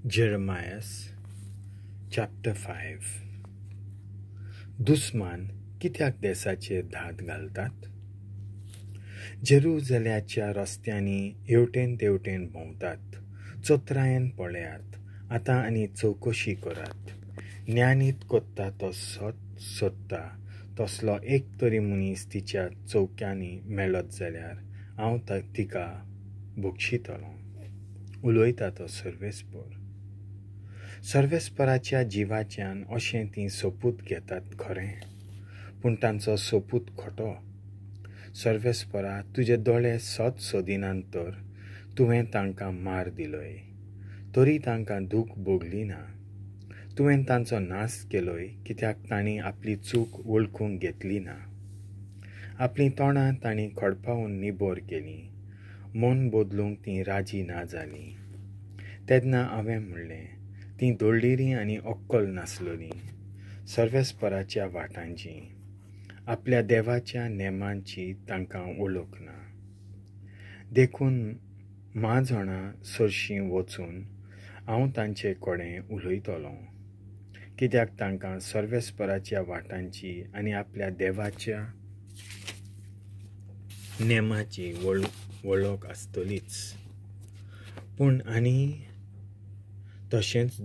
Jeremiah chapter 5. दुस्मान कित्याक देसाचेर धाद घालतात? जेरुसलेमाच्या रस्त्यांनी हेवटेन तेवटेन भोंवतात. चोत्रायन पळयात, आतां आनी चवकशी करात. ज्ञानीत कोत्ता तो सोदता तसलो एक तरी मनीस तिच्या चौक्यांनी मेळत जाल्यार हांव तिका बक्षितलों. उलयता तो सर्वेस्पराच्या जिवाच्यान अशें ती सोपूत घेतात खरें, पूण तांचो सोपूत खोटो. सर्वेस्परा, तुजे दोळे सोदिनात तर तुवें तांकां मार दिलोय, तरी तांकां दूख भोगली ना. तुवें तांचो नाश केलोय, कित्याक तांणी आपली चूक वळखूंक घेतली ना. आपली तोंडां तांणी खडपावन निबोर केली, मन बदलूंक ती राजी ना जाली. तेन्ना हांवें म्हणलें, ती दोळ्ळिरी आनी अक्कल नासलोली सर्वेस्पराच्या वाटांची. आपल्या देवाच्या नेमांची तांकां वळख ना. देखून म्हाजोणां सरशीं वचून हांव तांचे कडेन उलयतलों, कित्याक तांकां सर्वेस्पराच्या वाटांची आनी आपल्या देवाच्या नेमाची वळख आसतलीच. पूण आनी तशेंच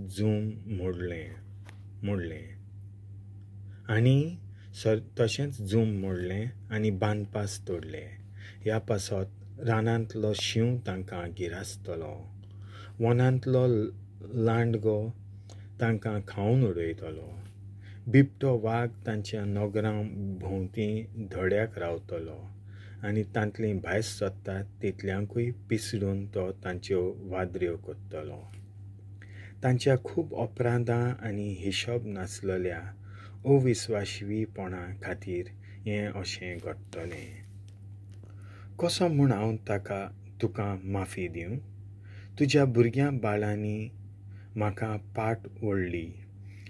जूम मोडलें आनी बांदपास तोडले. ह्या पासत रानांतलो शिंव तांकां गिरासतलो, वनांतलो लांडगो तांकां खावन उडयतलो. बिबटो वाग तांच्या नगरां भोंवतीं धड्याक रावतलो आनी तांतलीं भायर सरतात तितल्यांकूय पिसडून तो तांच्यो वादऱ्यो कोत्तलो. तांच्या खूब अपराधां आनी हिशोब नासलेल्या अविस्वाशीपणा खातीर हें अशें घडटलें. कसो म्हूण हांव तुका माफी दिवं? तुज्या भुरग्यां बाळांनी म्हाका पाट ओडली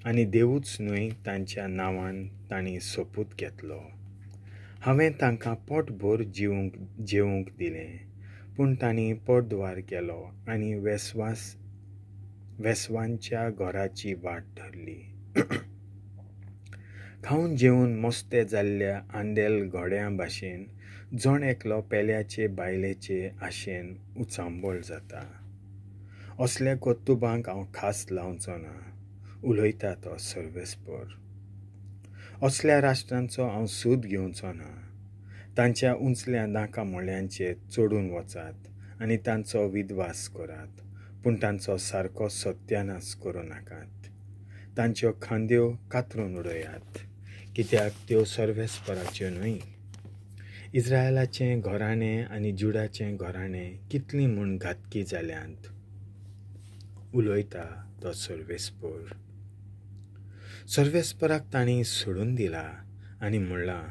आनी देवूच न्हय, तांच्या नांवान तांणी सोपूत घेतलो. हांवें तांकां पोटभर जेवूंक दिलें, पूण तांणी पडद्वार केलो आनी वेसवांच्या घराची वाट धरली. खावन जेवून मस्ते जाल्ल्या आंदेल घोड्यां भाशेन जण एकलो पेल्याचे बायलेचे आशेन उचांबळ जाता. असल्या कोत्तुबांक हांव खास लावचो ना, उलयता तो सर्वेस्पर. असल्या राष्ट्रांचो हांव सूद घेवचो ना. तांच्या उंचल्या नाका मोळ्यांचेर चडून वचात आनी तांचो विद्वास करात, पूण तांचो सारको सत्यानाश करूं नाकात. तांच्यो खांद्यो कातरून उडयात, कित्याक त्यो सर्वेस्पराच्यो न्हय. इस्रायलाचें घराणें आनी जुडाचें घराणें कितलीं म्हूण घातकी जाल्यांत, उलयता तो सर्वेस्पराक तांणी सोडून दिला आनी म्हणलां,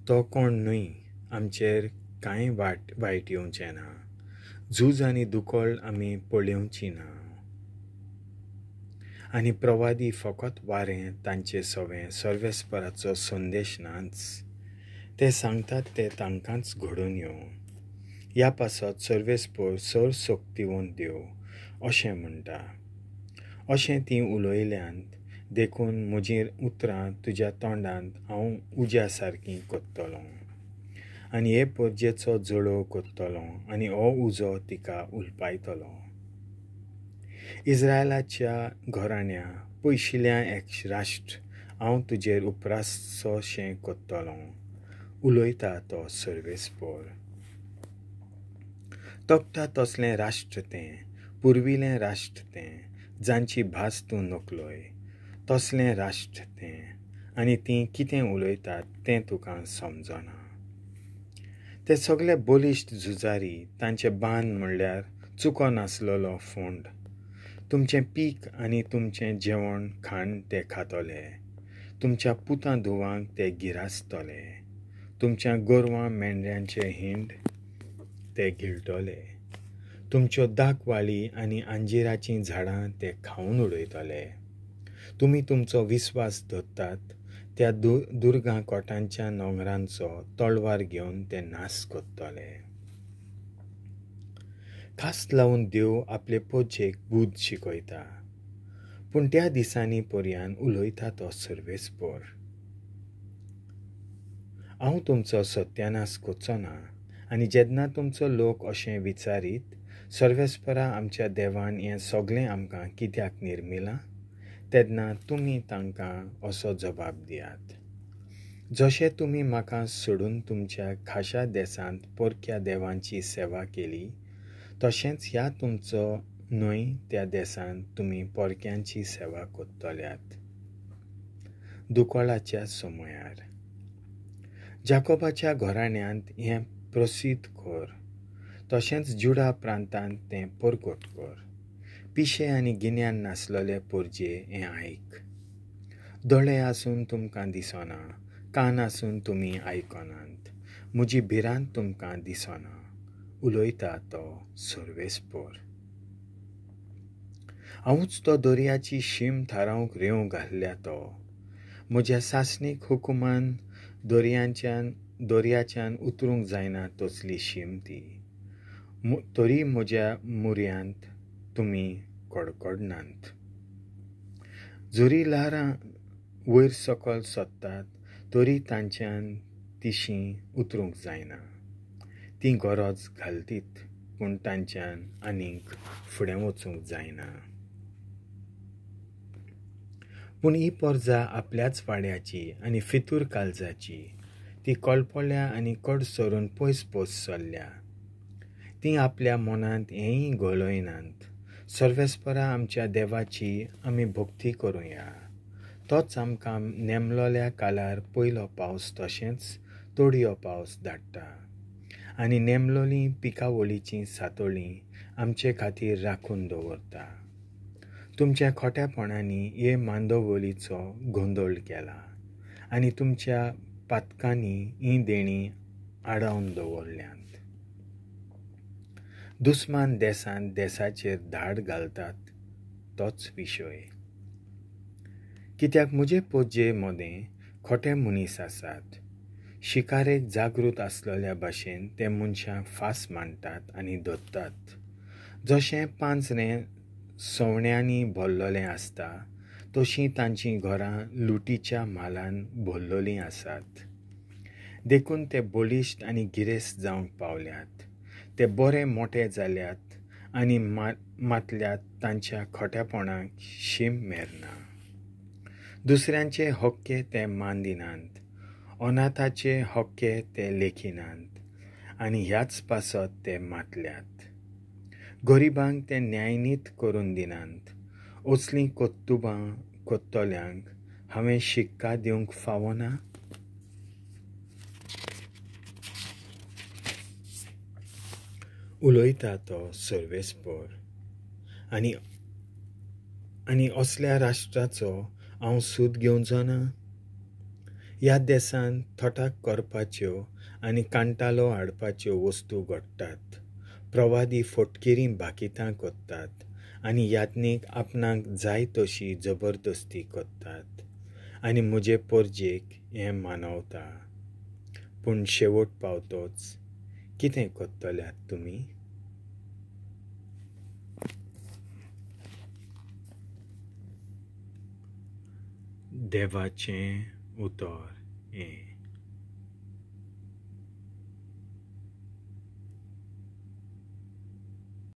तो कोण न्हय, आमचेर कांय वायट येवचें ना. झूज आनी दुकोळ आमी पळोवची ना. आनी प्रवादी फकत वारें तांचे सवें सर्वेस्पराचो संदेश नाच. ते सांगतात ते तांकांच घडून येवं. ह्या पासत सर्वेस्पर सोक्तिवंत देव अशें म्हणटा. अशें ती उलयल्यांत देखून म्हजीं उतरां तुज्या तोंडांत हांव उज्या सारकीं कोत्तलों आनी हे पर्जेचो जळो कोत्तलों आनी हो उजो तिका उलपायतलो. इस्रायलाच्या घराण्या पयशिल्ल्या एक राष्ट्र हांव तुजेर उपरासोशें कोत्तलों, उलयता तो सर्वेस्पर. तोपता तसलें राष्ट्र तें, पुर्विलें राष्ट्र तें, जांची भास तूं नकलोय, तसलें राष्ट्र तें, आनी तीं कितें उलयतात तें तुका समजना. ते सगळे बलिश्ट झुजारी, तांचे बांद म्हणल्यार चुको नासलोलो फोंड. तुमचें पीक आनी तुमचें जेवण खाण ते खातले. तुमच्या पुतां धुवांक ते गिरासतले. तुमच्या गोरवां मेंढ्यांचे हिंड ते गिळटले. तुमच्यो दाखवाळी आनी अंजिराचीं झाडां ते खावन उडयतले. तुमी तुमचो विस्वास धरतात त्या दुर्गा कोटांच्या नगरांचो तळवार घेवन ते नाश कोत्तले. खास लावून देव आपले पोजेक बूद शिकयता, पूण त्या दिसांनी पर्यान उलयता तो सर्वेस्पर. हांव तुमचो सत्यानास कोचो ना, आनी जेन्ना तुमचो लोक अशें विचारीत, सर्वेस्परा आमच्या देवान हें सगळें आमकां कित्याक निर्मिलां, तेन्ना तुमी तांकां असो जबाब दियात. जशें तुमी म्हाका सोडून तुमच्या खाशा देसांत परक्या देवांची सेवा केली, तशेंच ह्या तुमचो न्हय त्या देसांत तुमी परक्यांची सेवा कोत्तल्यात. दुकोळाच्या समयार जाकोबाच्या घराण्यांत हें प्रसिद्ध कर, तशेंच जुडा प्रांतांत तें परगट कर. पिशे आनी गिन्यान नासलोले पोरजे हें आयक. दोळे आसून तुमकां दिसना, कान आसून तुमी आयकनात, म्हजी भिरांत तुमकां दिसना, उलयता तो सर्वेस्पर. हांवूच तो दर्याची शीम थारावंक रेंव घाल्ल्या तो, म्हज्या सासणीक हुकुमान दर्याच्यान उतरूंक जायना तसली शीम ती. तरी म्हज्या मुर्यांत तुमी कडकडनात. जरी ल्हारां वयर सकयल सोदतात, तरी तांच्यान तिशीं उतरूंक जायना. ती गरज घालतीत, पूण तांच्यान आनीक फुडें वचूंक जायना. पूण ही पोरजा आपल्याच वाड्याची आनी फितूर काळजाची, ती कळपल्या आनी कड सरून पयस पयस चल्ल्या. ती आपल्या मनांत हेंय घोळयनात. सर्वेस्परा आमच्या देवाची आमी भक्ती करुया. तोच आमकां नेमलोल्या काळार पयलो पावस तशेंच तोडयो पावस धाडटा, आनी नेमलोलीं पिकावळीचीं सातोळीं आमचे खातीर राखून दवरता. तुमच्या खोटेपणांनी हे मांदवलीचो गोंदळ केला, आनी तुमच्या पातकांनी ही देणी आडावन दवरल्यांत. दुस्मान देसांत देसाचेर धाड घालतात तोच विशय. कित्याक म्हजे पोजे मोदें खोटे मनीस आसात. शिकारेक जागृत आसलोल्या भाशेन ते मनशांक फास मांडटात आनी धरतात. जशें पांचरें सवण्यांनी भरलोलें आसता, तशीं तांचीं घरां लुटीच्या म्हालान भरलोलीं आसात. देखून ते बळिश्ट आनी गिरेस्त जावंक पावल्यात. ते बरे मोठे जाल्यात आनी मातल्यात तांच्या खोटेपणाक शीम मेरना. दुसऱ्यांचे हक्के ते मान दिनात, अनाथाचे हक्के ते लेखिनात, आनी ह्याच पासत ते मातल्यात. गरिबांक ते न्यायनीत करून दिनात. असलीं कोत्तुबां कोत्तोल्यांक हांवें शिक्का दिवंक फावो ना? उलयता तो सर्वेस्पर. आनी असल्या राष्ट्राचो हांव सूद घेवचो ना? ह्या देसांत थोटाक करपाच्यो आनी कांटालो हाडपाच्यो वस्तू घडटात. प्रवादी फटकिरीं भाकितां कोत्तात आनी यात्नीक आपणाक जाय तशी जबरदस्ती कोत्तात. आनी म्हजे पोरजेक हें मानवता. पूण शेवट पावतोच कितें कोत्तल्यात तुमी? देवाचें उतर हें.